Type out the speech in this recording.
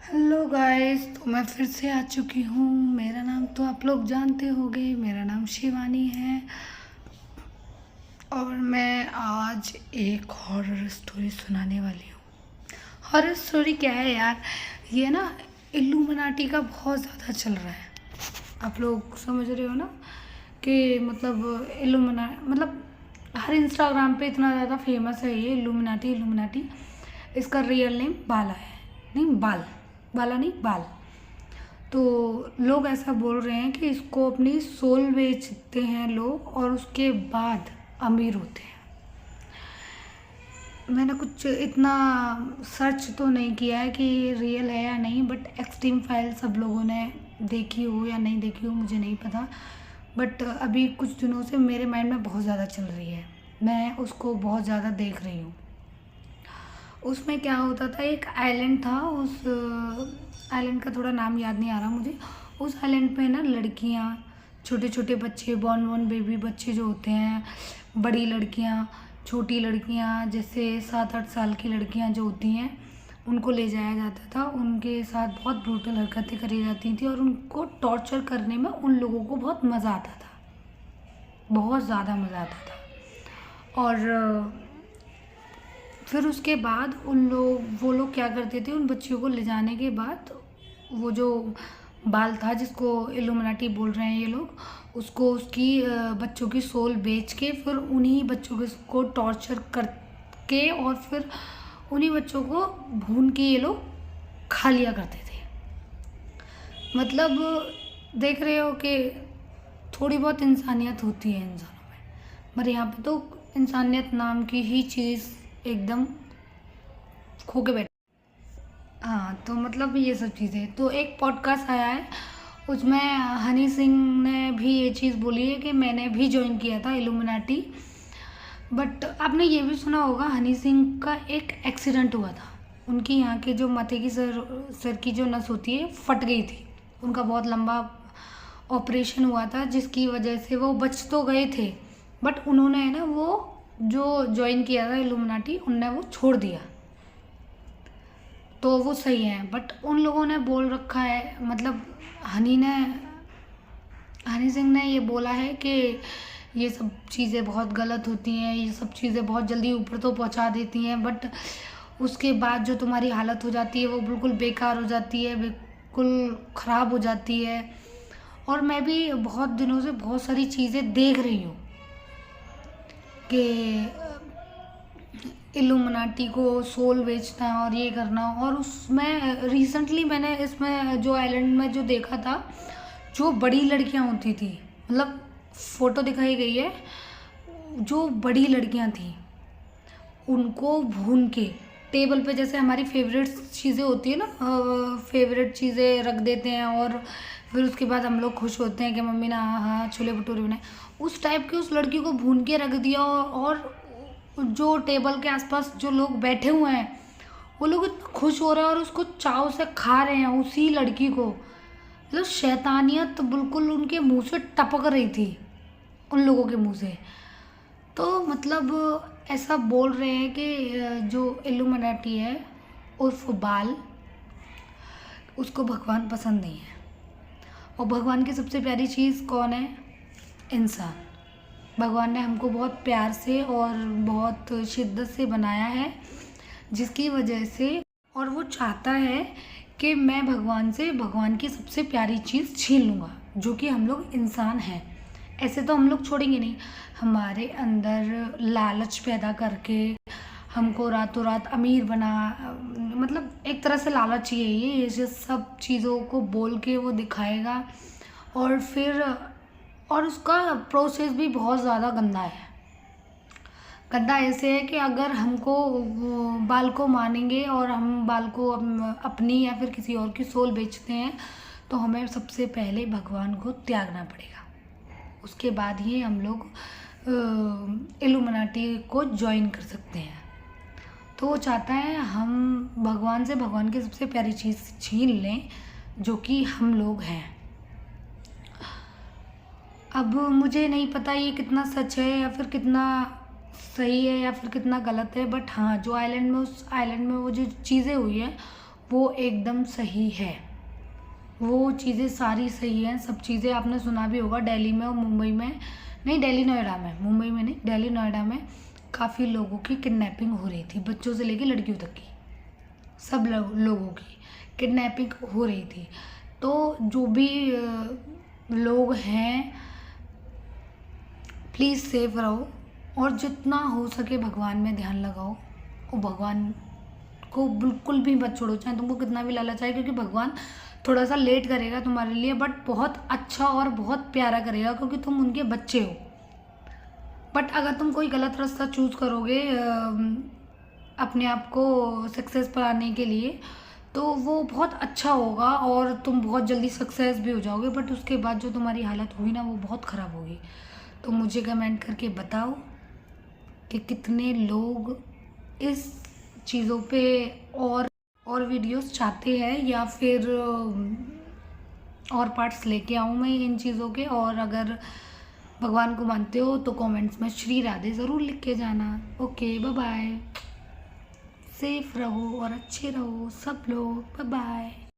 Hello guys, तो मैं फिर से आ चुकी हूँ। मेरा नाम तो आप लोग जानते होंगे, मेरा नाम शिवानी है। और मैं आज एक हॉरर स्टोरी सुनाने वाली हूँ। हॉरर स्टोरी क्या है यार, ये ना इल्यूमिनाटी का बहुत ज़्यादा चल रहा है। आप लोग समझ रहे हो ना कि मतलब मतलब हर इंस्टाग्राम पे इतना ज़्यादा फेमस है ये इल्यूमिनाटी इल्यूमिनाटी। इसका रियल नेम बाला है, नहीं बाल, बाला नहीं बाल। तो लोग ऐसा बोल रहे हैं कि इसको अपनी सोल बेचते हैं लोग और उसके बाद अमीर होते हैं। मैंने कुछ इतना सर्च तो नहीं किया है कि रियल है या नहीं, बट एक्सट्रीम फाइल सब लोगों ने देखी हो या नहीं देखी हो मुझे नहीं पता। बट अभी कुछ दिनों से मेरे माइंड में बहुत ज़्यादा चल रही है, मैं उसको बहुत ज़्यादा देख रही हूँ। उसमें क्या होता था, एक आइलैंड था, उस आइलैंड का थोड़ा नाम याद नहीं आ रहा मुझे। उस आइलैंड पे ना लड़कियाँ, छोटे छोटे बच्चे, बॉर्न बेबी बच्चे जो होते हैं, बड़ी लड़कियाँ, छोटी लड़कियाँ, जैसे 7-8 साल की लड़कियाँ जो होती हैं, उनको ले जाया जाता था। उनके साथ बहुत ब्रूटल हरकतें करी जाती थी और उनको टॉर्चर करने में उन लोगों को बहुत मज़ा आता था, बहुत ज़्यादा मज़ा आता था। और फिर उसके बाद वो लोग क्या करते थे, उन बच्चियों को ले जाने के बाद वो जो बाल था जिसको इल्यूमिनाटी बोल रहे हैं ये लोग, उसको उसकी बच्चों की सोल बेच के फिर उन्हीं बच्चों को टॉर्चर करके और फिर उन्हीं बच्चों को भून के ये लोग खा लिया करते थे। मतलब देख रहे हो कि थोड़ी बहुत इंसानियत होती है इंसानों में, पर यहाँ पे तो इंसानियत नाम की ही चीज़ एकदम खो के बैठ। हाँ, तो मतलब ये सब चीज़ें, तो एक पॉडकास्ट आया है, उसमें हनी सिंह ने भी ये चीज़ बोली है कि मैंने भी ज्वाइन किया था इल्यूमिनाटी। बट आपने ये भी सुना होगा, हनी सिंह का एक एक्सीडेंट हुआ था। उनकी यहाँ के जो माथे की सर की जो नस होती है फट गई थी। उनका बहुत लंबा ऑपरेशन हुआ था जिसकी वजह से वो बच तो गए थे, बट उन्होंने है ना वो जो ज्वाइन किया था इल्यूमिनाटी, उनने वो छोड़ दिया। तो वो सही है, बट उन लोगों ने बोल रखा है, मतलब हनी सिंह ने ये बोला है कि ये सब चीज़ें बहुत गलत होती हैं, ये सब चीज़ें बहुत जल्दी ऊपर तो पहुंचा देती हैं, बट उसके बाद जो तुम्हारी हालत हो जाती है वो बिल्कुल बेकार हो जाती है, बिल्कुल ख़राब हो जाती है। और मैं भी बहुत दिनों से बहुत सारी चीज़ें देख रही हूँ कि इल्यूमिनाटी को सोल बेचना और ये करना। और उसमें रिसेंटली मैंने इसमें जो आइलैंड में जो देखा था, जो बड़ी लड़कियां होती थी, मतलब फ़ोटो दिखाई गई है, जो बड़ी लड़कियां थी उनको भून के टेबल पे, जैसे हमारी फेवरेट चीज़ें होती है ना, फेवरेट चीज़ें रख देते हैं और फिर उसके बाद हम लोग खुश होते हैं कि मम्मी ने हाँ छोले भटूरे बनाए, उस टाइप के उस लड़की को भून के रख दिया। और जो टेबल के आसपास जो लोग बैठे हुए हैं वो लोग इतना खुश हो रहे हैं और उसको चाव से खा रहे हैं उसी लड़की को। मतलब शैतानियत बिल्कुल उनके मुंह से टपक रही थी, उन लोगों के मुंह से। तो मतलब ऐसा बोल रहे हैं कि जो इल्यूमिनाटी है उर्फ बाल, उसको भगवान पसंद नहीं है। और भगवान की सबसे प्यारी चीज़ कौन है? इंसान। भगवान ने हमको बहुत प्यार से और बहुत शिद्दत से बनाया है, जिसकी वजह से, और वो चाहता है कि मैं भगवान से भगवान की सबसे प्यारी चीज़ छीन लूँगा, जो कि हम लोग इंसान हैं। ऐसे तो हम लोग छोड़ेंगे नहीं, हमारे अंदर लालच पैदा करके हमको रातों रात अमीर बना, मतलब एक तरह से लालच ही है ये सब चीज़ों को बोल के वो दिखाएगा। और फिर और उसका प्रोसेस भी बहुत ज़्यादा गंदा है। गंदा ऐसे है कि अगर हमको बाल को मानेंगे और हम बाल को अपनी या फिर किसी और की सोल बेचते हैं, तो हमें सबसे पहले भगवान को त्यागना पड़ेगा, उसके बाद ही हम लोग इल्यूमिनाटी को ज्वाइन कर सकते हैं। तो वो चाहता है हम भगवान से भगवान की सबसे प्यारी चीज़ छीन लें, जो कि हम लोग हैं। अब मुझे नहीं पता ये कितना सच है या फिर कितना सही है या फिर कितना गलत है, बट हाँ, जो आइलैंड में, उस आइलैंड में वो जो चीज़ें हुई है वो एकदम सही है, वो चीज़ें सारी सही हैं। सब चीज़ें आपने सुना भी होगा, दिल्ली में और मुंबई में नहीं, दिल्ली नोएडा में, मुंबई में नहीं, दिल्ली नोएडा में काफ़ी लोगों की किडनैपिंग हो रही थी, बच्चों से लेकर लड़कियों तक की, सब लोगों की किडनैपिंग हो रही थी। तो जो भी लोग हैं, प्लीज़ सेफ रहो और जितना हो सके भगवान में ध्यान लगाओ और भगवान को बिल्कुल भी मत छोड़ो, चाहे तुमको कितना भी लालच आए, क्योंकि भगवान थोड़ा सा लेट करेगा तुम्हारे लिए, बट बहुत अच्छा और बहुत प्यारा करेगा, क्योंकि तुम उनके बच्चे हो। बट अगर तुम कोई गलत रास्ता चूज़ करोगे अपने आप को सक्सेस पाने के लिए, तो वो बहुत अच्छा होगा और तुम बहुत जल्दी सक्सेस भी हो जाओगे, बट उसके बाद जो तुम्हारी हालत होगी ना, वो बहुत ख़राब होगी। तो मुझे कमेंट करके बताओ कि कितने लोग इस चीज़ों पे और वीडियोस चाहते हैं, या फिर और पार्ट्स लेके आऊँ मैं इन चीज़ों के। और अगर भगवान को मानते हो तो कमेंट्स में श्री राधे ज़रूर लिख के जाना। ओके, बाय बाय, सेफ रहो और अच्छे रहो सब लोग, बाय बाय।